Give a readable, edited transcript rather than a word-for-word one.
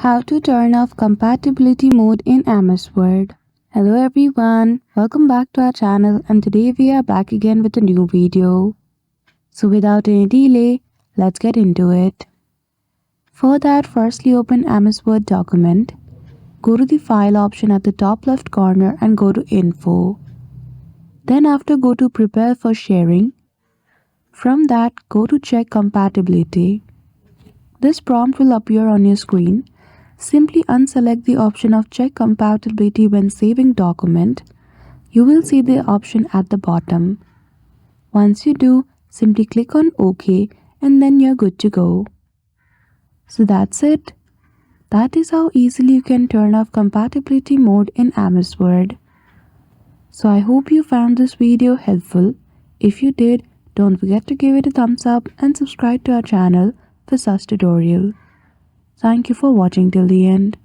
How to turn off compatibility mode in MS Word. Hello everyone, welcome back to our channel, and today we are back again with a new video. So without any delay, let's get into it. For that, firstly open MS Word document, go to the file option at the top left corner and go to info. Then after, go to prepare for sharing. From that, go to check compatibility. This prompt will appear on your screen. Simply unselect the option of check compatibility when saving document. You will see the option at the bottom. Once you do, simply click on OK and then you're good to go. So that's it. That is how easily you can turn off compatibility mode in MS Word. So I hope you found this video helpful. If you did, don't forget to give it a thumbs up and subscribe to our channel for such tutorial. Thank you for watching till the end.